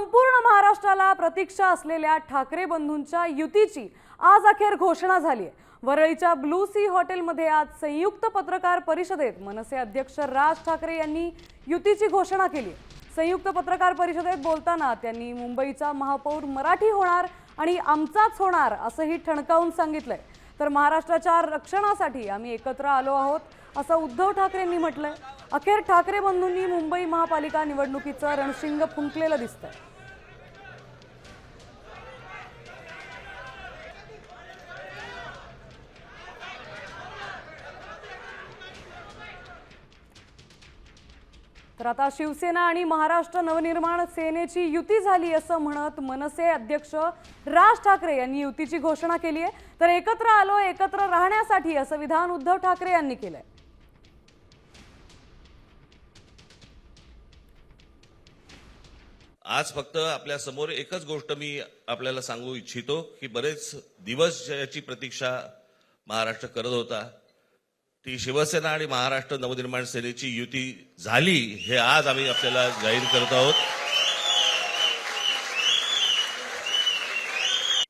संपूर्ण महाराष्ट्राला प्रतीक्षा असलेल्या ठाकरे बंधूंच्या युतीची आज अखेर घोषणा झाली आहे। वरळीच्या ब्लू सी हॉटेलमध्ये आज संयुक्त पत्रकार परिषदेत मनसे अध्यक्ष राज ठाकरे यांनी युतीची घोषणा केली। संयुक्त पत्रकार परिषदेत बोलताना त्यांनी मुंबईचा महापौर मराठी होणार आणि आमचाच होणार असंही ठणकावून सांगितलंय। तर महाराष्ट्राच्या रक्षणासाठी आम्ही एकत्र आलो आहोत असं उद्धव ठाकरेंनी म्हटलंय। अखेर ठाकरे बंधूंनी मुंबई महापालिका निवडणुकीचं रणशिंग फुंकलेलं दिसतंय। तर आता शिवसेना आणि महाराष्ट्र नवनिर्माण सेनेची युती झाली असं म्हणत मनसे अध्यक्ष राज ठाकरे यांनी युतीची घोषणा केली आहे। तर एकत्र आलो एकत्र राहण्यासाठी असं विधान उद्धव ठाकरे यांनी केलंय। आज फक्त आपल्या समोर एकच गोष्ट मी आपल्याला सांगू इच्छितो की बरेच दिवस याची प्रतीक्षा महाराष्ट्र करत होता। ती शिवसेना आणि महाराष्ट्र नवनिर्माण सेनेची युती झाली हे आज आम्ही आपल्याला जाहीर करत आहोत।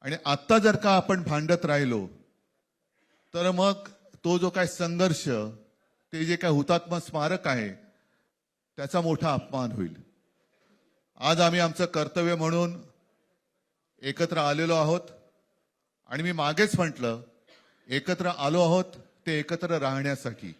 आणि आता जर का आपण भांडत राहिलो तर मग तो जो काय संघर्ष, ते जे काय हुतात्मा स्मारक आहे त्याचा मोठा अपमान होईल। आज आम्ही आमचं कर्तव्य म्हणून एकत्र आलेलो आहोत आणि मी मागेच म्हटलं एकत्र आलो आहोत ते एकत्र राहण्यासाठी।